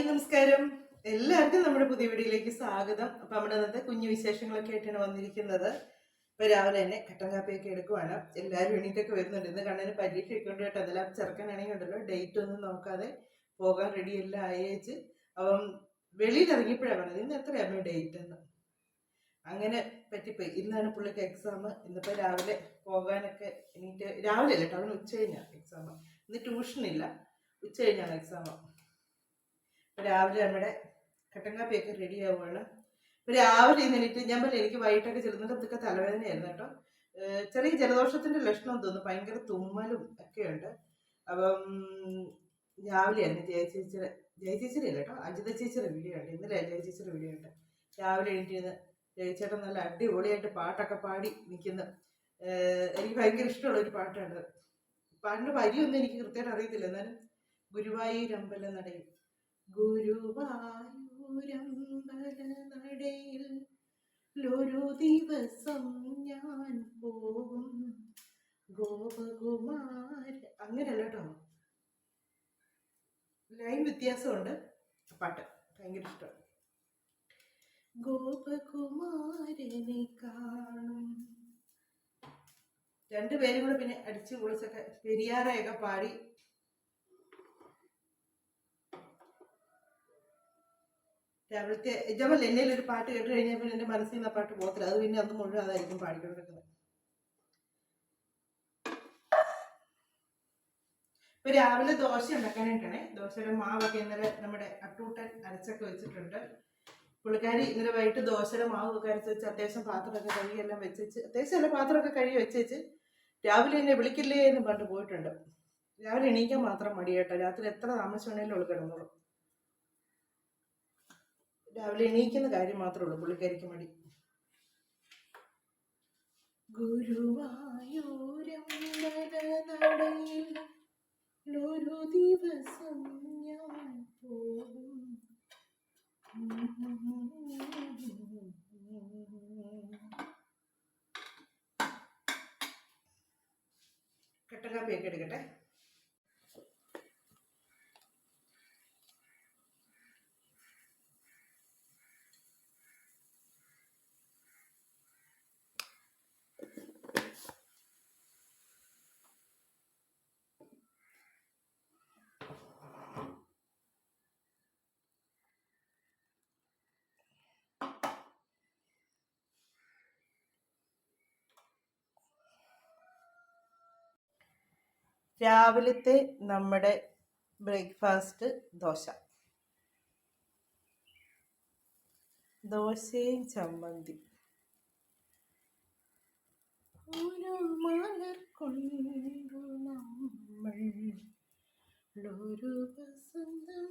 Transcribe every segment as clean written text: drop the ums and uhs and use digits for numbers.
നമസ്കാരം. എല്ലാവർക്കും നമ്മുടെ പുതിയ വീഡിയോയിലേക്ക് സ്വാഗതം. അപ്പൊ നമ്മുടെ ഇന്നത്തെ കുഞ്ഞു വിശേഷങ്ങളൊക്കെ ആയിട്ടാണ് വന്നിരിക്കുന്നത്. ഇപ്പൊ രാവിലെ തന്നെ കട്ടൻ കാപ്പിയൊക്കെ എടുക്കുവാണ്. എല്ലാവരും എണീറ്റൊക്കെ വരുന്നുണ്ട്. ഇന്ന് കണ്ണന് പരീക്ഷയൊക്കെ ഉണ്ട് കേട്ടോ. അതെല്ലാം ചെറുക്കനാണെങ്കിൽ ഉണ്ടല്ലോ ഡേറ്റ് ഒന്നും നോക്കാതെ പോകാൻ റെഡി എല്ലാം അയച്ച് അപ്പം വെളിയിൽ ഇറങ്ങിയപ്പോഴാണ് പറഞ്ഞത് ഇന്ന് എത്രയായിരുന്നു ഡേറ്റ് എന്ന്. അങ്ങനെ പറ്റിപ്പോയി. ഇന്നാണ് പുള്ളിക്ക് എക്സാം. ഇന്നിപ്പോൾ രാവിലെ പോകാനൊക്കെ എണീറ്റ് രാവിലെ അല്ല കേട്ടോ, അവന് ഉച്ച കഴിഞ്ഞാണ് എക്സാം. ഇന്ന് ട്യൂഷനില്ല, ഉച്ച കഴിഞ്ഞാണ് എക്സാം. രാവിലെ നമ്മുടെ കട്ടൻ കാപ്പിയൊക്കെ റെഡി ആവുകയാണ്. ഇപ്പം രാവിലെ എണീറ്റ് ഞാൻ പറഞ്ഞില്ല എനിക്ക് വൈകിട്ടൊക്കെ ചെല്ലുന്നത് അതൊക്കെ തലവേദനയായിരുന്നു കേട്ടോ. ചെറിയ ജലദോഷത്തിൻ്റെ ലക്ഷണം തോന്നുന്നു, ഭയങ്കര തുമ്മലും ഒക്കെയുണ്ട്. അപ്പം രാവിലെയായിരുന്നു ജയചേച്ചിയുടെ അല്ല കേട്ടോ, അജിത ചേച്ചിയുടെ വീഡിയോ ഉണ്ട്. ഇന്നലെ ജയചേച്ചിയുടെ വീഡിയോ ഉണ്ട്. രാവിലെ എണീറ്റിരുന്ന് ജയച്ചേട്ടൻ നല്ല അടിപൊളിയായിട്ട് പാട്ടൊക്കെ പാടി നിൽക്കുന്നു. എനിക്ക് ഭയങ്കര ഇഷ്ടമുള്ള ഒരു പാട്ടാണ്. പാട്ടിൻ്റെ വരിയൊന്നും എനിക്ക് കൃത്യമായിട്ട് അറിയത്തില്ല, എന്നാലും ഗുരുവായൂരമ്പല നടയിൽ ഗുരുവായൂരമ്പലനടയിൽ ഒരു ദിവസം ഞാൻ പോകും ഗോപകുമാര, അങ്ങനെയല്ല കേട്ടോ, ലൈൻ വ്യത്യാസമുണ്ട്. പാട്ട് ഭയങ്കര ഇഷ്ടമാണ്. ഗോപകുമാരനെ കാണും. രണ്ടുപേരും കൂടെ പിന്നെ അടിച്ചു പൊളിച്ചൊക്കെ പെരിയാറയൊക്കെ പാടി രാവിലത്തെ ഇജമല്ല. എന്നേലും ഒരു പാട്ട് കേട്ട് കഴിഞ്ഞാൽ പിന്നെ എൻ്റെ മനസ്സിൽ നിന്ന് ആ പാട്ട് പോകത്തില്ല. അത് പിന്നെ അന്ന് മുഴുവൻ അതായിരിക്കും പാടിക്കൊണ്ടിരിക്കുന്നത്. ഇപ്പൊ രാവിലെ ദോശ ഉണ്ടാക്കാനായിട്ടാണേ. ദോശയുടെ മാവൊക്കെ ഇന്നലെ നമ്മുടെ അട്ടൂട്ടൻ അരച്ചൊക്കെ വെച്ചിട്ടുണ്ട്. പുള്ളിക്കാരി ഇന്നലെ വൈകിട്ട് ദോശയുടെ മാവൊക്കെ അരച്ച് വെച്ച് അത്യാവശ്യം പാത്രമൊക്കെ കഴുകിയെല്ലാം വെച്ച് അത്യാവശ്യം എല്ലാ പാത്രമൊക്കെ കഴുകി വെച്ച് രാവിലെ എന്നെ വിളിക്കില്ലേ എന്ന് പറഞ്ഞിട്ട് പോയിട്ടുണ്ട്. രാവിലെ എണീക്കാൻ മാത്രം മടി കേട്ടോ. രാത്രി എത്ര താമസം വേണേലും ഉള്ളു കിടന്നോളൂ. രാവിലെ എണീക്കുന്ന കാര്യം മാത്രമേ ഉള്ളൂ പുള്ളിക്കാരിക്ക് മടി. ഗുരുവായൂരമ്പലനടയിൽ ഒരു ദിവസം ഞാൻ പോകും. കട്ടൻ കാപ്പിയൊക്കെ എടുക്കട്ടെ. രാവിലത്തെ നമ്മുടെ ബ്രേക്ക്ഫാസ്റ്റ് ദോശയും ചമ്മന്തി. ഒരു മലർ കൊണ്ടു നമ്മൾ ഒരു വസന്തം.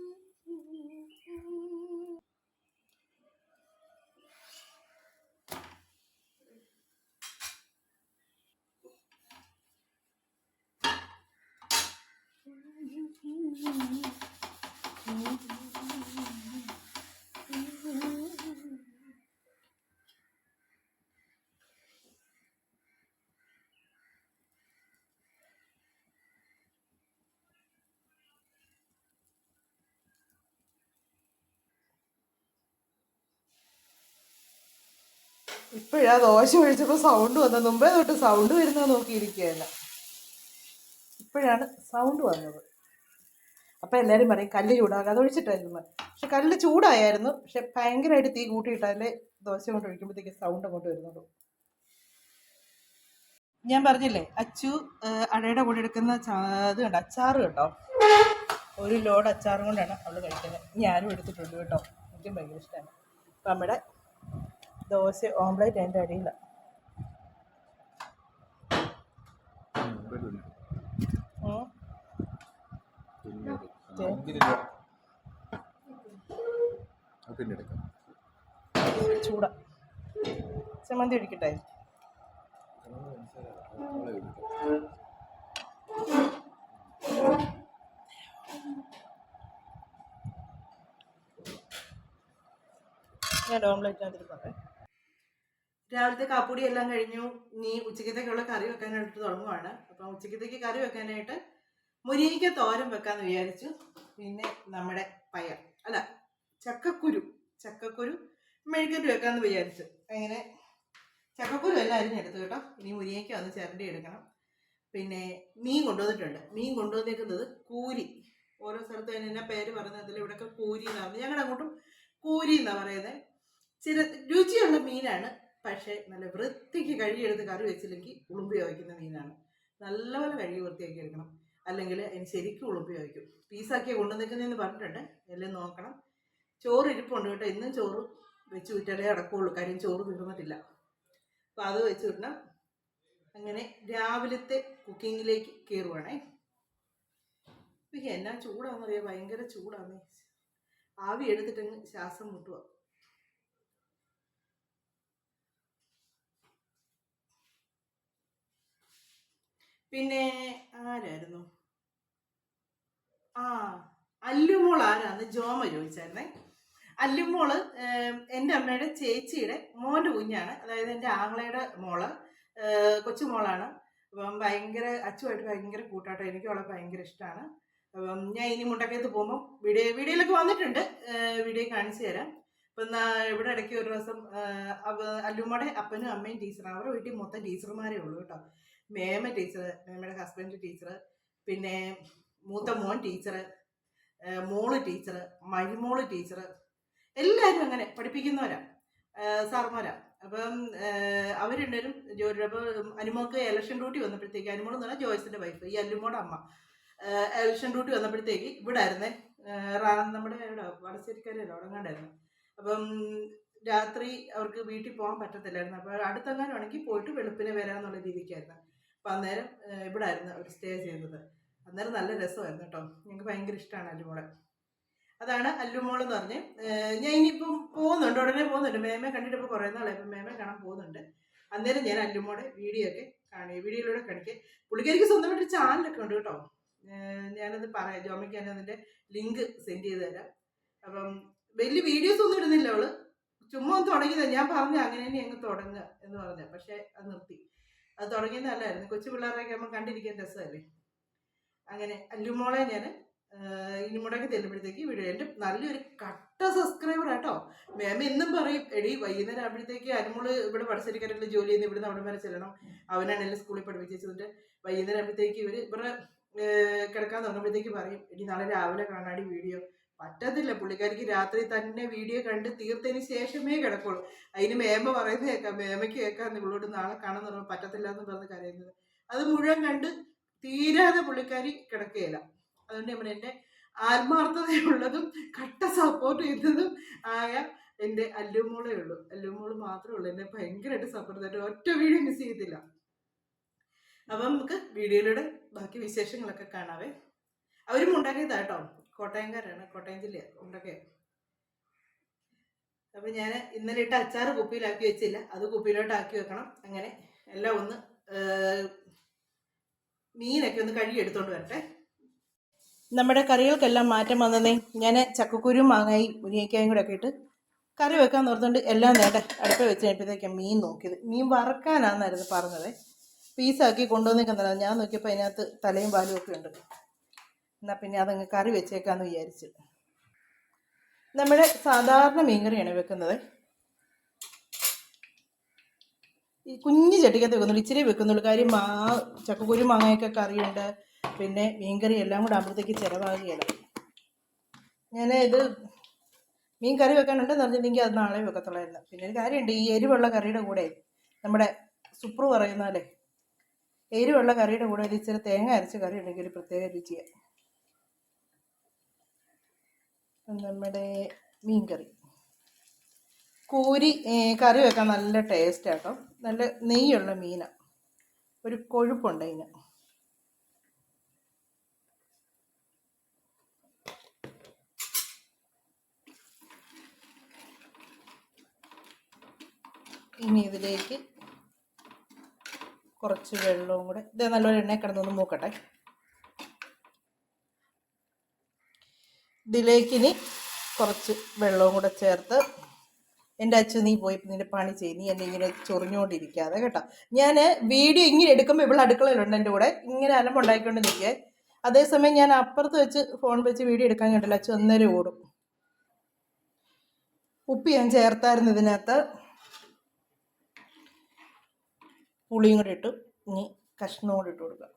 ഇപ്പോഴാ ദോശ ഒഴിച്ചപ്പോൾ സൗണ്ട് വന്നത്. മുമ്പേ തൊട്ട് സൗണ്ട് വരുന്നത് നോക്കിയിരിക്കുകയല്ല, ഇപ്പോഴാണ് സൗണ്ട് വന്നത്. അപ്പം എല്ലാവരും പറയും കല്ല് ചൂടാകാതെ ഒഴിച്ചിട്ടായിരുന്നു. പക്ഷെ കല്ല് ചൂടായിരുന്നു, പക്ഷെ ഭയങ്കരമായിട്ട് തീ കൂട്ടിയിട്ടാലേ ദോശ കൊണ്ട് ഒഴിക്കുമ്പോഴത്തേക്ക് സൗണ്ട് അങ്ങോട്ട് വരുന്നുള്ളൂ. ഞാൻ പറഞ്ഞില്ലേ അച്ചു അടയുടെ കൂടെ എടുക്കുന്ന ഇത് കണ്ടോ, അച്ചാറ് കേട്ടോ. ഒരു ലോഡ് അച്ചാറും കൊണ്ടാണ് അവൾ കഴിക്കുന്നത്. ഞാനും എടുത്തിട്ടുണ്ട് കേട്ടോ, എനിക്കും ഭയങ്കര ഇഷ്ടമാണ്. അപ്പം നമ്മുടെ ദോശ ഓംപ്ലേറ്റ് അതിൻ്റെ അടിയിലാണ്. ചൂട ചമ്മന്തി ഒഴിക്കട്ടെ. ഞാൻ ഓംപ്ലേറ്റ് അതിരിക്കട്ടെ. രാവിലത്തെ കാപ്പൂടി എല്ലാം കഴിഞ്ഞു. ഇനി ഉച്ചക്കത്തേക്കുള്ള കറി വെക്കാനായിട്ട് തുടങ്ങുവാണ്. അപ്പം ഉച്ചക്കത്തേക്ക് കറി വെക്കാനായിട്ട് മുരിങ്ങയ്ക്ക തോരൻ വെക്കാമെന്ന് വിചാരിച്ചു. പിന്നെ നമ്മുടെ ചക്കക്കുരു മെഴുകറ്റ് വെക്കാമെന്ന് വിചാരിച്ചു. അങ്ങനെ ചക്കക്കുരു എല്ലാം അരിഞ്ഞെടുത്തു കേട്ടോ. ഇനി മുരിങ്ങയ്ക്ക് വന്ന് ചിരണ്ടി എടുക്കണം. പിന്നെ മീൻ കൊണ്ടുവന്നിട്ടുണ്ട്. മീൻ കൊണ്ടുവന്നേക്കുന്നത് കൂരി. ഓരോ സ്ഥലത്തും അതിന് പേര് പറയുന്നതിൽ ഇവിടെയൊക്കെ കൂരി എന്നാണ്, ഞങ്ങളുടെ അങ്ങോട്ടും കൂരി എന്നാണ് പറയുന്നത്. ചില രുചിയുള്ള മീനാണ്, പക്ഷേ നല്ല വൃത്തിക്ക് കഴുകിയെടുത്ത് കറി വെച്ചില്ലെങ്കിൽ ഉളുമ്പി വയ്ക്കുന്ന മീനാണ്. നല്ലപോലെ കഴുകി വൃത്തിയാക്കി എടുക്കണം, അല്ലെങ്കിൽ അതിന് ശരിക്കും ഉളുമ്പി വയ്ക്കും. പീസാക്കിയാണ് കൊണ്ടുവന്നിരിക്കുന്നതെന്ന് പറഞ്ഞിട്ടുണ്ട്. എല്ലാം നോക്കണം. ചോറ് ഇരിപ്പുണ്ട് കേട്ടോ. ഇന്നും ചോറ് വെച്ച് വിറ്റാലേ അടക്കമുള്ളൂ, കാര്യം ചോറ് തീർന്നിട്ടില്ല. അപ്പോൾ അത് വെച്ച് വിടണം. അങ്ങനെ രാവിലത്തെ കുക്കിങ്ങിലേക്ക് കയറുവാണേ. എന്നാ ചൂടാണെന്നറിയാം, ഭയങ്കര ചൂടാണ്. ആവി എടുത്തിട്ടങ്ങ് ശ്വാസം മുട്ടുക. പിന്നെ ആരായിരുന്നു? അല്ലുമോൾ ആരാന്ന് ജോമ ചോദിച്ചായിരുന്നേ. അല്ലുമോള് എൻ്റെ അമ്മയുടെ ചേച്ചിയുടെ മോൻ്റെ കുഞ്ഞാണ്, അതായത് എൻ്റെ ആങ്ങളയുടെ മോള്, കൊച്ചുമോളാണ്. അപ്പം ഭയങ്കര അച്ചുമായിട്ട് ഭയങ്കര കൂട്ടാട്ടോ. എനിക്ക് അവളെ ഭയങ്കര ഇഷ്ടമാണ്. അപ്പം ഞാൻ ഇനി മുണ്ടക്കയത്ത് പോകുമ്പോൾ വീഡിയോയിലൊക്കെ വന്നിട്ടുണ്ട്, വീഡിയോ കാണിച്ചു തരാം. അപ്പം ഇവിടെ ഇടയ്ക്ക് ഒരു ദിവസം അല്ലുമ്മയുടെ അപ്പനും അമ്മയും ടീച്ചറാണ്. അവരുടെ വീട്ടിൽ മൊത്തം ടീച്ചർമാരേ ഉള്ളൂ കേട്ടോ. മേമ ടീച്ചർ, മേമയുടെ ഹസ്ബൻഡ് ടീച്ചർ, പിന്നെ മൂത്ത മോൻ ടീച്ചർ, മോള് ടീച്ചർ, മരുമോള് ടീച്ചർ, എല്ലാവരും അങ്ങനെ പഠിപ്പിക്കുന്നവരാ, സാർമാരാ. അപ്പം അവരുണ്ടേലും ജോലി. അപ്പോൾ അനുമോക്ക് ഇലക്ഷൻ ഡ്യൂട്ടി വന്നപ്പോഴത്തേക്ക്, അനുമോൾ എന്ന് പറഞ്ഞാൽ ജോയ്സിൻ്റെ വൈഫ്, ഈ അല്ലുമോടെ അമ്മ, ഇലക്ഷൻ ഡ്യൂട്ടി വന്നപ്പോഴത്തേക്ക് ഇവിടെ ആയിരുന്നേ, നമ്മുടെ ഇവിടെ വടശ്ശേരിക്കാരല്ലോ ഉടങ്ങാണ്ടായിരുന്നു. അപ്പം രാത്രി അവർക്ക് വീട്ടിൽ പോകാൻ പറ്റത്തില്ലായിരുന്നു. അപ്പോൾ അടുത്തെങ്ങാനും ആണെങ്കിൽ പോയിട്ട് വെളുപ്പിനെ വരാമെന്നുള്ള രീതിക്കായിരുന്നു. അപ്പം അന്നേരം ഇവിടെ ആയിരുന്നു അവർ സ്റ്റേ ചെയ്തത്. അന്നേരം നല്ല രസമായിരുന്നു കേട്ടോ. ഞങ്ങൾക്ക് ഭയങ്കര ഇഷ്ടമാണ് അല്ലുമോളെ. അതാണ് അല്ലുമോൾ എന്ന് പറഞ്ഞ്. ഞാൻ ഇനിയിപ്പം പോകുന്നുണ്ട്, ഉടനെ പോകുന്നുണ്ട്. മേമയെ കണ്ടിട്ട് ഇപ്പോൾ കുറേ നാളെ, ഇപ്പം മേമയെ കാണാൻ പോകുന്നുണ്ട്. അന്നേരം ഞാൻ അല്ലുമോടെ വീഡിയോ ഒക്കെ വീഡിയോയിലൂടെ കാണിക്കുക. പുള്ളിക്കാരിക്ക് സ്വന്തമായിട്ട് ചാനലൊക്കെ ഉണ്ട് കേട്ടോ. ഞാനത് പറയാം, ജോമയ്ക്ക് ഞാൻ അതിൻ്റെ ലിങ്ക് സെൻഡ് ചെയ്ത് തരാം. അപ്പം വലിയ വീഡിയോസ് ഒന്നും ഇടുന്നില്ല അവള്, ചുമ്മാ ഒന്ന് തുടങ്ങിയത്. ഞാൻ പറഞ്ഞു അങ്ങനെ തന്നെ അങ്ങ് തുടങ്ങുക എന്ന് പറഞ്ഞ, പക്ഷെ അത് നിർത്തി. അത് തുടങ്ങിയത് നല്ലതായിരുന്നു. കൊച്ചു പിള്ളേരൊക്കെ നമ്മൾ കണ്ടിരിക്കാൻ രസമല്ലേ. അങ്ങനെ അല്ലുമോളെ ഞാൻ ഇനി മുടക്കി ചെല്ലുമ്പോഴത്തേക്ക് വീഡിയോ. എൻ്റെ നല്ലൊരു കട്ട സബ്സ്ക്രൈബർ ആട്ടോ. മേമ എന്നും പറയും, എടി വൈകുന്നേരം ആകുമ്പോഴത്തേക്ക് അനുമോള് ഇവിടെ വടശ്ശേരിക്കാരുടെ ജോലി ചെയ്യുന്ന ഇവിടുന്ന് അവിടെ വരെ ചെല്ലണം, അവനാണെല്ലാം സ്കൂളിൽ പഠിപ്പിച്ചിട്ട് വൈകുന്നേരം ആകുമ്പോഴത്തേക്ക് ഇവരെ കിടക്കാൻ തുടങ്ങുമ്പോഴത്തേക്ക് പറയും, എടി നാളെ രാവിലെ കാണാടി വീഡിയോ. പറ്റത്തില്ല, പുള്ളിക്കാരിക്ക് രാത്രി തന്നെ വീഡിയോ കണ്ട് തീർത്തതിന് ശേഷമേ കിടക്കുള്ളൂ. അതിന് മേമ പറയുന്നത് കേൾക്കാം, മേമയ്ക്ക് കേൾക്കാം ഇവളോട് നാളെ കാണാൻ തുടങ്ങും, പറ്റത്തില്ല എന്ന് പറഞ്ഞ് കരയുന്നത്. അത് മുഴുവൻ കണ്ട് തീരാതെ പുള്ളിക്കാരി കിടക്കുകയില്ല. അതുകൊണ്ട് നമ്മൾ എൻ്റെ ആത്മാർത്ഥതയുള്ളതും കട്ട സപ്പോർട്ട് ചെയ്യുന്നതും ആയ എൻ്റെ അല്ലുമോളേ ഉള്ളൂ. അല്ലുമോള് മാത്രമേ ഉള്ളൂ എന്നെ ഭയങ്കരമായിട്ട് സപ്പോർട്ട് ചെയ്തിട്ട് ഒറ്റ വീഡിയോ മിസ് ചെയ്യത്തില്ല. അപ്പം നമുക്ക് വീഡിയോയിലൂടെ ബാക്കി വിശേഷങ്ങളൊക്കെ കാണാവേ. അവരും ഉണ്ടാക്കിയതാട്ടോ, കോട്ടയംകാരാണ്, കോട്ടയം ജില്ല ഉണ്ടൊക്കെ. അപ്പം ഞാൻ ഇന്നലെ ഇട്ട് അച്ചാറ് കുപ്പിയിലാക്കി വെച്ചില്ല, അത് കുപ്പിയിലോട്ട് ആക്കി വെക്കണം. അങ്ങനെ എല്ലാം ഒന്ന് മീനൊക്കെ ഒന്ന് കഴുകി എടുത്തോണ്ട് വരട്ടെ. നമ്മുടെ കറികൾക്കെല്ലാം മാറ്റം വന്നതേ. ഞാൻ ചക്കക്കുരു മാങ്ങായി മുരിങ്ങയ്ക്കായും കൂടെ ഒക്കെ ഇട്ട് കറി വെക്കാൻ ഓർത്തുകൊണ്ട് എല്ലാം നേട്ടെ അടുപ്പ് വെച്ച് കഴിഞ്ഞപ്പോഴത്തേക്കാണ് മീൻ നോക്കിയത്. മീൻ വറക്കാനാണെന്നായിരുന്നു പറഞ്ഞത്. പീസാക്കി കൊണ്ടുവന്നേക്കുന്നതാണ്. ഞാൻ നോക്കിയപ്പോൾ അതിനകത്ത് തലയും പാലും ഒക്കെ ഉണ്ട്. എന്നാൽ പിന്നെ അതങ്ങ് കറി വെച്ചേക്കാമെന്ന് വിചാരിച്ചു. നമ്മുടെ സാധാരണ മീൻകറിയാണ് വെക്കുന്നത്. ഈ കുഞ്ഞു ചട്ടിക്കകത്ത് വെക്കുന്നുള്ളൂ, ഇച്ചിരി വെക്കുന്നുള്ളൂ. കാര്യം ചക്കക്കുരു മാങ്ങയൊക്കെ കറിയുണ്ട്, പിന്നെ മീൻകറി എല്ലാം കൂടെ ആകുമ്പോഴത്തേക്ക് ചിലവാകുകയാണ്. ഞാൻ ഇത് മീൻ കറി വെക്കാനുണ്ടെന്ന് പറഞ്ഞിട്ടുണ്ടെങ്കിൽ അത് നാളെ വെക്കത്തുള്ളായിരുന്നു. പിന്നെ ഒരു കാര്യമുണ്ട്, ഈ എരിവുള്ള കറിയുടെ കൂടെ നമ്മുടെ സുപ്രു പറയുന്ന പോലെ എരിവുള്ള കറിയുടെ കൂടെ ഒരു ഇച്ചിരി തേങ്ങ അരച്ച കറി ഉണ്ടെങ്കിൽ ഒരു പ്രത്യേക രുചിയാണ്. നമ്മുടെ മീൻ കറി കൂരി കറി വെക്കാൻ നല്ല ടേസ്റ്റാട്ടോ. നല്ല നെയ്യുള്ള മീനാണ്, ഒരു കൊഴുപ്പുണ്ട് അതിന്. ഇനി ഇതിലേക്ക് കുറച്ച് വെള്ളവും കൂടെ, ഇത് നല്ലൊരു എണ്ണ കിടന്നൊന്ന് മൂക്കട്ടെ. ഇതിലേക്ക് ഇനി കുറച്ച് വെള്ളവും കൂടെ ചേർത്ത്, എൻ്റെ അച്ഛൻ നീ പോയി നിന്റെ പണി ചെയ്യും, നീ എന്നെ ഇങ്ങനെ ചൊറിഞ്ഞുകൊണ്ടിരിക്കാതെ കേട്ടോ. ഞാൻ വീഡിയോ ഇങ്ങനെ എടുക്കുമ്പോൾ ഇവിടെ അടുക്കളയിലുണ്ട് എൻ്റെ കൂടെ, ഇങ്ങനെ അലമ്പുണ്ടാക്കിക്കൊണ്ട് നിൽക്കേ. അതേസമയം ഞാൻ അപ്പുറത്ത് വെച്ച് ഫോൺ വെച്ച് വീഡിയോ എടുക്കാൻ കണ്ടില്ല, അച്ഛൻ അന്നേരം ഓടും. ഉപ്പ് ഞാൻ ചേർത്തായിരുന്നു ഇതിനകത്ത്. പുളിയും കൂടെ ഇട്ടു. ഇനി കഷ്ണവും കൂടെ ഇട്ട് കൊടുക്കാം.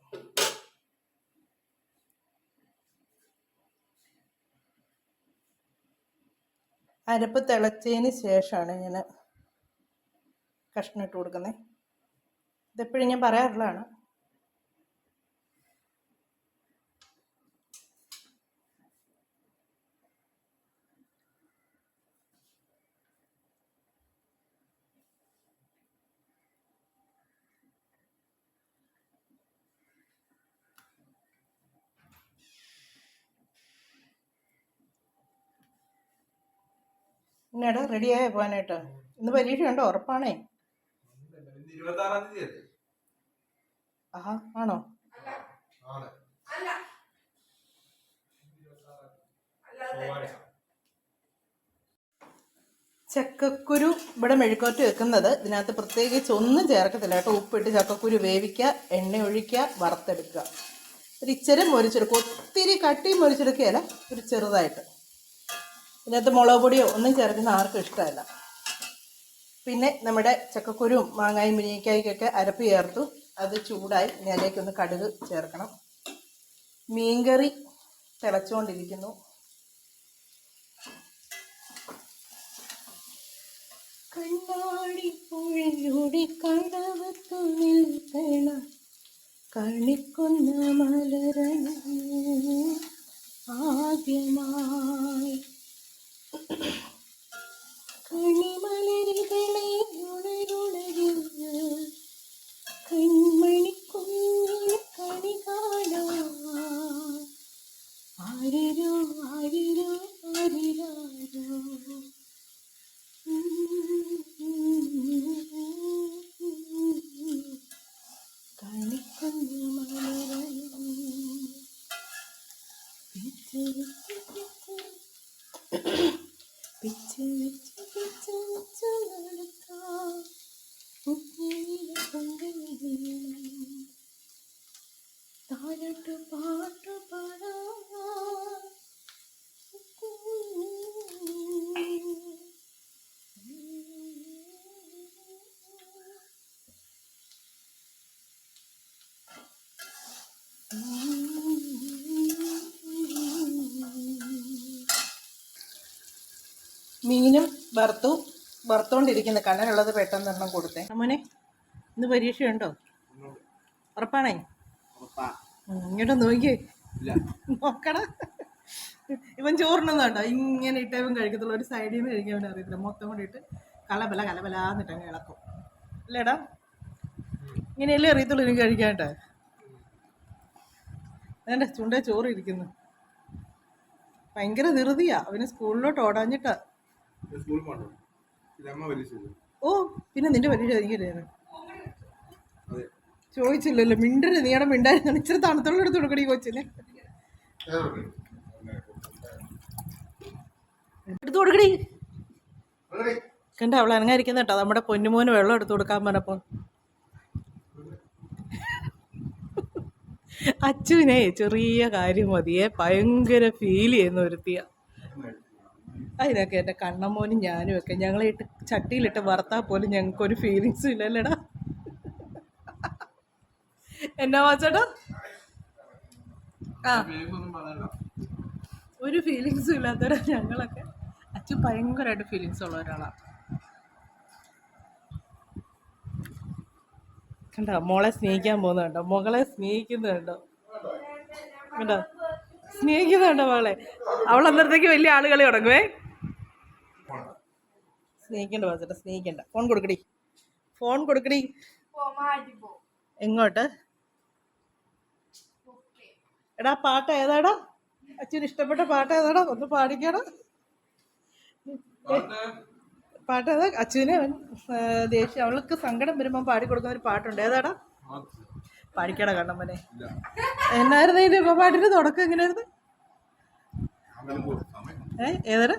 അരപ്പ് തിളച്ചതിന് ശേഷമാണ് ഞാൻ കഷ്ണം ഇട്ട് കൊടുക്കുന്നത്. ഇതെപ്പോഴും ഞാൻ പറയാറുള്ളതാണ്. പിന്നെടാ റെഡിയായോ പോകാനായിട്ട്? ഇന്ന് പരീക്ഷ ഉണ്ടോ? ഉറപ്പാണേ? ആഹാ, ആണോ? ചക്കക്കുരു ഇവിടെ മെഴുക്കോറ്റ് വെക്കുന്നത് ഇതിനകത്ത് പ്രത്യേകിച്ച് ഒന്നും ചേർക്കത്തില്ല കേട്ടോ. ഉപ്പിട്ട് ചക്കക്കുരു വേവിക്കുക, എണ്ണ ഒഴിക്കുക, വറുത്തെടുക്കുക. ഒരു ഇച്ചിരി മൊരിച്ചെടുക്കുക. ഒത്തിരി കട്ടി മൊരിച്ചെടുക്കുകയല്ല, ഒരു ചെറുതായിട്ട്. ഇതിനകത്ത് മുളക് പൊടിയോ ഒന്നും ചേർക്കുന്ന ആർക്കും ഇഷ്ടമല്ല. പിന്നെ നമ്മുടെ ചക്കക്കുരുവും മാങ്ങായും മുരിങ്ങയ്ക്കായ്ക്കൊക്കെ അരപ്പ് ചേർത്തു. അത് ചൂടായി. ഇനി അതിലേക്കൊന്ന് കടുക് ചേർക്കണം. മീൻകറി തിളച്ചുകൊണ്ടിരിക്കുന്നു. കണ്ണാടി പുഴയുടെ കടവത്തു നിൽക്കണ കണിക്കുന്ന മലരണ ആദ്യമായി കണിമലരികളെ ഉണരുണരിൽ കൺമണിക്കുഞ്ഞിന് കണി കാണാം. ആരിരോ ആരിരോ ആരിരാരോ കണിക്കുന്ന മലരണ പിച്ച് പിച്ച് പിച്ച് പിച്ച് നടത്താം താരാട്ട് പാട്ട് പാടാം. മീനും വറുത്തോണ്ടിരിക്കുന്ന കണ്ണനുള്ളത് പെട്ടെന്ന് എണ്ണം കൊടുത്തേ. അമ്മനെ ഇന്ന് പരീക്ഷയുണ്ടോ? ഉറപ്പാണേ? ഇങ്ങോട്ട് നോക്കിയേ, നോക്കട. ഇവൻ ചോറിനൊന്നും കേട്ടോ ഇങ്ങനെ ഇട്ടേ ഇവൻ കഴിക്കത്തുള്ളൂ. ഒരു സൈഡിൽ നിന്ന് കഴിക്കാൻ അവൻ അറിയത്തില്ല. മൊത്തം കൂടി ഇട്ട് കലബലാന്നിട്ട് അങ്ങ് ഇളക്കും. അല്ലേടാ? ഇങ്ങനെയല്ലേ അറിയത്തുള്ളൂ എനിക്ക് കഴിക്കാനായിട്ട്. വേണ്ട, ചുണ്ടേ ചോറ് ഇരിക്കുന്നു. ഭയങ്കര ധൃതിയാ അവന്. സ്കൂളിലോട്ട് ഓടാഞ്ഞിട്ടാ. ഓ, പിന്നെ നിന്റെ പരീക്ഷ എനിക്കറിയാം. ചോദിച്ചില്ലല്ലോ. മിണ്ടര്, നീടെ മിണ്ടായിരുന്നു. ഇച്ചിരി തണുത്തുള്ള എടുത്ത് കൊടുക്കണി കൊച്ചിന്. എടുത്തു കൊടുക്കടി. കണ്ട അവൾ അനങ്ങായിരിക്കുന്ന കേട്ടോ. നമ്മുടെ പൊന്നുമോന് വെള്ളം എടുത്തു കൊടുക്കാൻ പറഞ്ഞപ്പോ അച്ചുവിനെ ചെറിയ കാര്യം മതിയെ ഭയങ്കര ഫീൽ ചെയ്യുന്ന ഒരുത്തിയ. അതിനൊക്കെ എൻ്റെ കണ്ണമ്മോനും ഞാനും ഒക്കെ ഞങ്ങളെ ഇട്ട് ചട്ടിയിലിട്ട് വറുത്താൽ പോലും ഞങ്ങൾക്കൊരു ഫീലിങ്സും ഇല്ലല്ലേടാ. എന്നാ വാച്ചേട്ടാ? ആ, ഒരു ഫീലിങ്സും ഇല്ലാത്തവരാ ഞങ്ങളൊക്കെ. അച്ചു ഭയങ്കരമായിട്ട് ഫീലിങ്സ് ഉള്ള ഒരാളാണ്. കണ്ടോ മോളെ സ്നേഹിക്കാൻ പോകുന്നുണ്ടോ? മകളെ സ്നേഹിക്കുന്നുണ്ടോ? കണ്ടോ സ്നേഹിക്കുന്നുണ്ടോ മകളെ? അവൾ അന്നേരത്തേക്ക് വലിയ ആളുകളി തുടങ്ങുവേ. സ്നേഹിക്കണ്ട വാച്ചേട്ടാ, സ്നേഹിക്കണ്ട. Phone കൊടുക്കടി, phone കൊടുക്കടി. എങ്ങോട്ട്? എടാ പാട്ട് ഏതാടാ? അച്ഛന് ഇഷ്ടപ്പെട്ട പാട്ട് ഏതാടാ? ഒന്ന് പാടിക്കാടാ. പാട്ട് ഏതാ? അച്ഛന് ദേഷ്യം, അവൾക്ക് സങ്കടം വരുമ്പോൾ പാടിക്കൊടുക്കുന്ന ഒരു പാട്ടുണ്ട്. ഏതാടാ? പാടിക്കാടാ കണ്ണമ്മനെ. എന്നായിരുന്നു ഇതിന്റെ ഇപ്പൊ പാട്ടിന്റെ തുടക്കം? എങ്ങനെയായിരുന്നു? ഏതാടാ?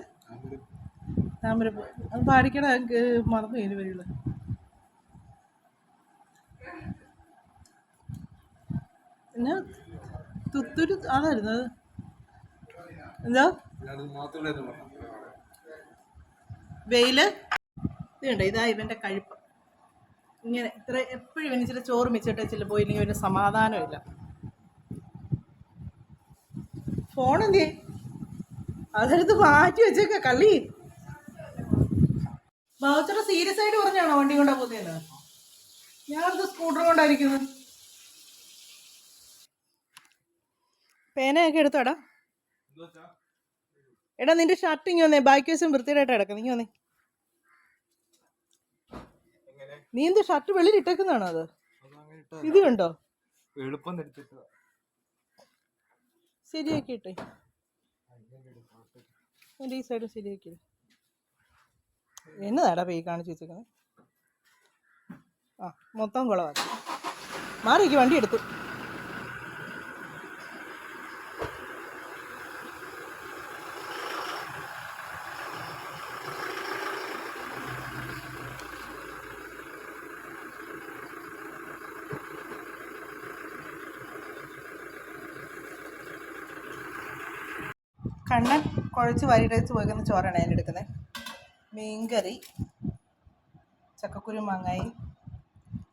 താമരപ്പൂ. അത് പാടിക്കടാ. മറന്നു ഇതിന് വരില്ല. പിന്നെ തുത്തൂര് അതായിരുന്നു അത്. എന്താ വെയില് ഇത് കണ്ടോ, ഇതാ ഇവൻ്റെ കഴിപ്പ്. ഇങ്ങനെ ഇത്ര എപ്പോഴും ഇവന് ഇച്ചിരി ചോറ് മിച്ചിട്ട് വെച്ചിട്ട് പോയില്ലെങ്കിൽ ഇവന് സമാധാനമില്ല. ഫോൺ എന്തിയെ അതെടുത്ത് മാറ്റി വെച്ചേക്ക കളി. ബാച്ചറ സീരിയസ് ആയിട്ട് പറഞ്ഞാണോ വണ്ടി കൊണ്ടാ പോകുന്നതെന്ന്? ഞാനത് സ്കൂട്ടർ കൊണ്ടായിരിക്കുന്നത്. പേനയൊക്കെ എടുത്തോടാ. എടാ നിന്റെ ഷർട്ട് ഇങ്ങനെ വന്നേ, ബാക്ക് വശം വൃത്തിയായിട്ട് കിടക്കാം. നീ വന്നേ. നീ എന്ത് ഷർട്ട് വെളിയിൽ ഇട്ടേക്കുന്നതാണോ അത്? ഇത് കണ്ടോ ശരിയാക്കിട്ടെ, എൻ്റെ ഈ സൈഡ് ശരിയാക്കി. എന്നതാടാ പേ കാണിച്ചു വെച്ചേക്കുന്നത്? ആ മൊത്തം കുളമാക്കി. മാറിക്ക്, വണ്ടി എടുത്തു. കണ്ണൻ കുഴച്ച് വാരിയിട്ട് പോയിക്കുന്ന ചോറാണ് ഞാൻ എടുക്കുന്നത്. മീൻകറി, ചക്കക്കുരു മാങ്ങായി,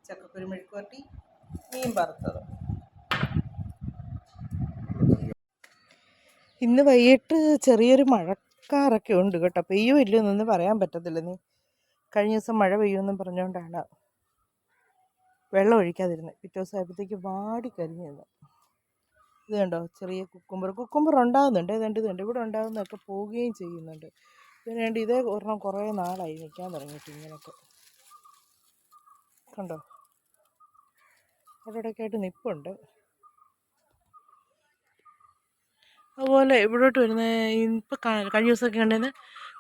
ചക്കക്കുരു മെഴുക്കുവരട്ടി, മീൻ വറുത്തത്. ഇന്ന് വൈകിട്ട് ചെറിയൊരു മഴക്കാറൊക്കെ ഉണ്ട് കേട്ടോ. പെയ്യോ ഇല്ലയോ എന്നൊന്നും പറയാൻ പറ്റത്തില്ല. നീ കഴിഞ്ഞ ദിവസം മഴ പെയ്യുമെന്നും പറഞ്ഞുകൊണ്ടാണ് വെള്ളം ഒഴിക്കാതിരുന്നത്. പിറ്റേ ദിവസം ആയപ്പോഴത്തേക്ക് വാടിക്കരിഞ്ഞു നിന്ന്. ഇത് കണ്ടോ, ചെറിയ കുക്കുമ്പർ ഉണ്ടാകുന്നുണ്ട്. ഇതുണ്ട് ഇവിടെ ഉണ്ടാകുന്നതൊക്കെ പോവുകയും ചെയ്യുന്നുണ്ട്. ഇതിന് വേണ്ടി ഇതേ ഒരെണ്ണം കുറേ നാളായി നിൽക്കാൻ തുടങ്ങിയിട്ട് ഇങ്ങനെയൊക്കെ. കണ്ടോ, അവിടെയൊക്കെ ആയിട്ട് നിൽപ്പുണ്ട്. അതുപോലെ ഇവിടോട്ട് വരുന്ന ഇപ്പം കഴിഞ്ഞ ദിവസമൊക്കെ കണ്ടത്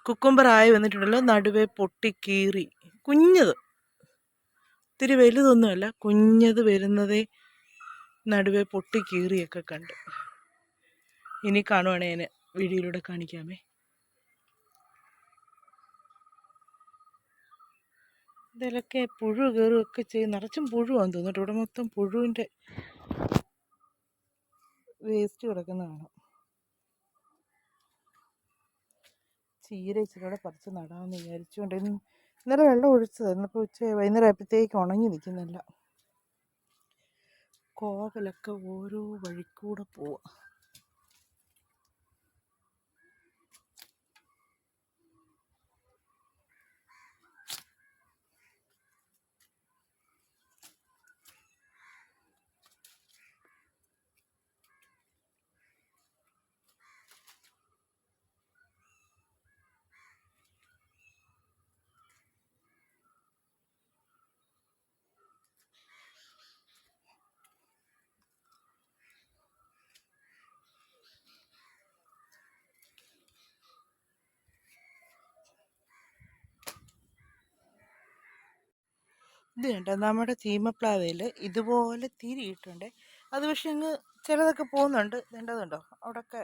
കുക്കുംബർ ആയി വന്നിട്ടുണ്ടല്ലോ, നടുവേ പൊട്ടിക്കീറി. കുഞ്ഞത്, ഇത്തിരി വലുതൊന്നുമല്ല, കുഞ്ഞത് വരുന്നതേ നടുവേ പൊട്ടിക്കീറിയൊക്കെ കണ്ട്. ഇനി കാണുവാണെങ്കിൽ ഞാൻ വീഡിയോയിലൂടെ കാണിക്കാമേ. ഇതിലൊക്കെ പുഴു കയറുകയൊക്കെ ചെയ്യും. നിറച്ചും പുഴുവാന്ന് തോന്നിട്ട്. ഇവിടെ മൊത്തം പുഴുവിൻ്റെ വേസ്റ്റ് കിടക്കുന്ന കാണാം. ചീര ഇച്ചിരിയോടെ പറിച്ച് നടാമെന്ന് വിചാരിച്ചുകൊണ്ട് ഇന്നലെ വെള്ളം ഒഴിച്ചതായിരുന്നു. ഇപ്പോൾ വൈകുന്നേരം ആയപ്പോഴത്തേക്ക് ഉണങ്ങി നിൽക്കുന്നില്ല. കോവലൊക്കെ ഓരോ വഴിക്കൂടെ പോവാ. ഇത് കണ്ടോ, നമ്മുടെ ചീമപ്ലാവയിൽ ഇതുപോലെ തിരിയിട്ടുണ്ട്. അത് പക്ഷെ അങ്ങ് ചിലതൊക്കെ പോകുന്നുണ്ട്. വേണ്ടതുണ്ടോ അവിടെയൊക്കെ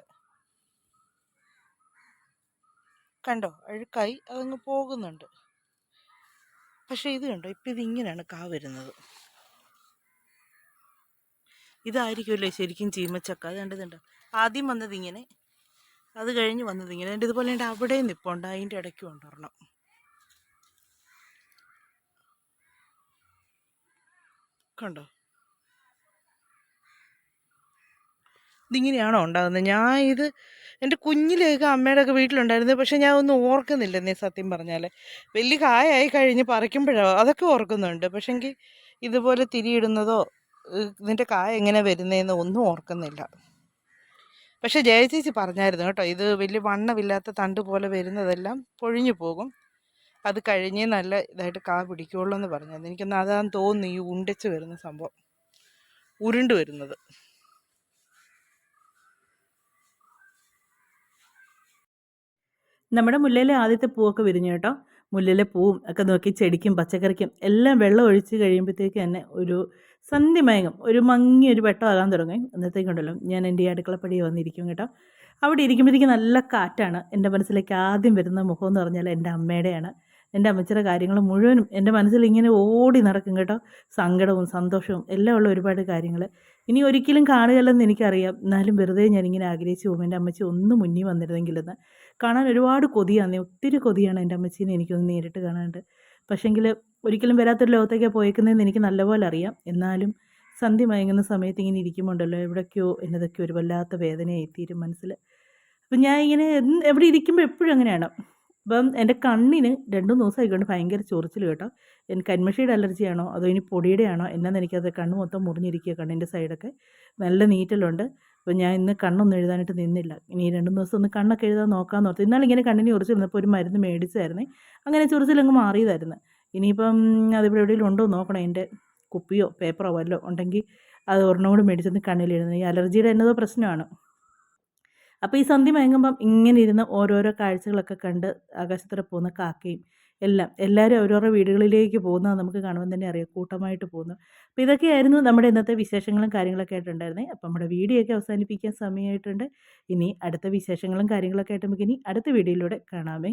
കണ്ടോ, അഴുക്കായി അതങ്ങ് പോകുന്നുണ്ട്. പക്ഷെ ഇത് കണ്ടോ, ഇപ്പം ഇതിങ്ങനെയാണ് കാ വരുന്നത്. ഇതായിരിക്കുമല്ലേ ശരിക്കും ചീമച്ചക്ക. അത് കണ്ടതുണ്ടോ, ആദ്യം വന്നത് ഇങ്ങനെ, അത് കഴിഞ്ഞ് വന്നത് ഇങ്ങനെ. എൻ്റെ ഇതുപോലെ ഉണ്ട്, അവിടെയും നിൽപ്പുണ്ട്, അതിൻ്റെ ഇടയ്ക്ക് കൊണ്ടുവരണം. കണ്ടോ, ഇതിങ്ങനെയാണോ ഉണ്ടാകുന്നത്? ഇത് എൻ്റെ കുഞ്ഞിലേക്ക് അമ്മയുടെയൊക്കെ വീട്ടിലുണ്ടായിരുന്നത്. പക്ഷെ ഞാൻ ഒന്നും ഓർക്കുന്നില്ലെന്നേ സത്യം പറഞ്ഞാൽ. വലിയ കായായി കഴിഞ്ഞ് പറിക്കുമ്പോഴോ അതൊക്കെ ഓർക്കുന്നുണ്ട്. പക്ഷെങ്കിൽ ഇതുപോലെ തിരിയിടുന്നതോ ഇതിൻ്റെ കായ എങ്ങനെ വരുന്നതെന്നോ ഒന്നും ഓർക്കുന്നില്ല. പക്ഷെ ജയചേച്ചി പറഞ്ഞായിരുന്നു കേട്ടോ, ഇത് വലിയ വണ്ണമില്ലാത്ത തണ്ട് പോലെ വരുന്നതെല്ലാം പൊഴിഞ്ഞു പോകും, അത് കഴിഞ്ഞേ നല്ല ഇതായിട്ട് കാ പിടിക്കുള്ളൂ എന്ന് പറഞ്ഞത്. എനിക്കൊന്ന് അതാന്ന് തോന്നുന്നു, ഈ ഉണ്ടച്ച് വരുന്ന സംഭവം, ഉരുണ്ട് വരുന്നത്. നമ്മുടെ മുല്ലയിലെ ആദ്യത്തെ പൂവൊക്കെ വിരിഞ്ഞു കേട്ടോ. മുല്ലയിലെ പൂവും ഒക്കെ നോക്കി ചെടിക്കും പച്ചക്കറിക്കും എല്ലാം വെള്ളം ഒഴിച്ച് കഴിയുമ്പോഴത്തേക്ക് തന്നെ ഒരു സന്ധ്യമയങ്ങും, ഒരു മങ്ങിയൊരു വെട്ടമാകാൻ തുടങ്ങും. അന്നത്തേക്കുണ്ടല്ലോ ഞാൻ എൻ്റെ ഈ അടുക്കളപ്പടി വന്നിരിക്കും കേട്ടോ. അവിടെ ഇരിക്കുമ്പോഴത്തേക്ക് നല്ല കാറ്റാണ്. എൻ്റെ മനസ്സിലേക്ക് ആദ്യം വരുന്ന മുഖം എന്ന് പറഞ്ഞാൽ എൻ്റെ അമ്മയുടെയാണ്. എൻ്റെ അമ്മച്ചിയുടെ കാര്യങ്ങൾ മുഴുവനും എൻ്റെ മനസ്സിൽ ഇങ്ങനെ ഓടി നടക്കും കേട്ടോ. സങ്കടവും സന്തോഷവും എല്ലാം ഉള്ള ഒരുപാട് കാര്യങ്ങൾ. ഇനി ഒരിക്കലും കാണുകയല്ലെന്ന് എനിക്കറിയാം. എന്നാലും വെറുതെ ഞാനിങ്ങനെ ആഗ്രഹിച്ചു പോകും, എൻ്റെ അമ്മച്ചി ഒന്ന് മുന്നിൽ വന്നിരുന്നെങ്കിലെന്ന്. കാണാൻ ഒരുപാട് കൊതിയാന്നേ, ഒത്തിരി കൊതിയാണ് എൻ്റെ അമ്മച്ചീനെ എനിക്കൊന്ന് നേരിട്ട് കാണാനായിട്ട്. പക്ഷേങ്കിൽ ഒരിക്കലും വരാത്തൊരു ലോകത്തേക്കാണ് പോയേക്കുന്നതെന്ന് എനിക്ക് നല്ലപോലെ അറിയാം. എന്നാലും സന്ധ്യ മയങ്ങുന്ന സമയത്ത് ഇങ്ങനെ ഇരിക്കുമ്പോൾ ഉണ്ടല്ലോ, എവിടേക്കോ എന്നതൊക്കെയോ ഒരു വല്ലാത്ത വേദനയായി തീരും മനസ്സിൽ. അപ്പം ഞാൻ ഇങ്ങനെ എവിടെ ഇരിക്കുമ്പോൾ എപ്പോഴും അങ്ങനെയാണ്. അപ്പം എൻ്റെ കണ്ണിന് 2 ദിവസമായിക്കൊണ്ട് ഭയങ്കര ചൊറിച്ചിൽ കേട്ടോ. എനിക്ക് കരിമഷിയുടെ അലർജിയാണോ അതോ ഇനി പൊടിയുടെ ആണോ എന്നാന്ന് എനിക്കത് കണ്ണ് മൊത്തം മുറിഞ്ഞിരിക്കുക, കണ്ണിൻ്റെ സൈഡൊക്കെ നല്ല നീറ്റലുണ്ട്. അപ്പോൾ ഞാൻ ഇന്ന് കണ്ണൊന്നും എഴുതാനായിട്ട് നിന്നില്ല. ഇനി 2 ദിവസം ഒന്ന് കണ്ണൊക്കെ എഴുതാൻ നോക്കാമെന്ന് ഓർത്തു. ഇന്നാളിങ്ങനെ കണ്ണിന് ചൊറിച്ചിരുന്നപ്പോൾ ഒരു മരുന്ന് മേടിച്ചായിരുന്നേ, അങ്ങനെ ചൊറിച്ചിലങ്ങ് മാറിയതായിരുന്നു. ഇനിയിപ്പം അതിവിടെ എവിടെയെങ്കിലും ഉണ്ടോ എന്ന് നോക്കണം. അതിൻ്റെ കുപ്പിയോ പേപ്പറോ വല്ലതും ഉണ്ടെങ്കിൽ അത് ഒരെണ്ണം കൂടി മേടിച്ചൊന്ന് കണ്ണിൽ എഴുതുന്നത്. ഈ അലർജിയുടെ എന്നതോ പ്രശ്നമാണ്. അപ്പോൾ ഈ സന്ധ്യ മയങ്ങുമ്പം ഇങ്ങനെ ഇരുന്ന് ഓരോരോ കാഴ്ചകളൊക്കെ കണ്ട് ആകാശത്തൂടെ പോകുന്ന കാക്കയും എല്ലാവരും അവരവരുടെ വീടുകളിലേക്ക് പോകുന്നത് നമുക്ക് കാണുമ്പോൾ തന്നെ അറിയാം, കൂട്ടമായിട്ട് പോകുന്നു. അപ്പോൾ ഇതൊക്കെയായിരുന്നു നമ്മുടെ ഇന്നത്തെ വിശേഷങ്ങളും കാര്യങ്ങളൊക്കെ ആയിട്ടുണ്ടായിരുന്നത്. അപ്പോൾ നമ്മുടെ വീഡിയോ ഒക്കെ അവസാനിപ്പിക്കാൻ സമയമായിട്ടുണ്ട്. ഇനി അടുത്ത വിശേഷങ്ങളും കാര്യങ്ങളൊക്കെ ആയിട്ട് നമുക്ക് ഇനി അടുത്ത വീഡിയോയിലൂടെ കാണാമേ.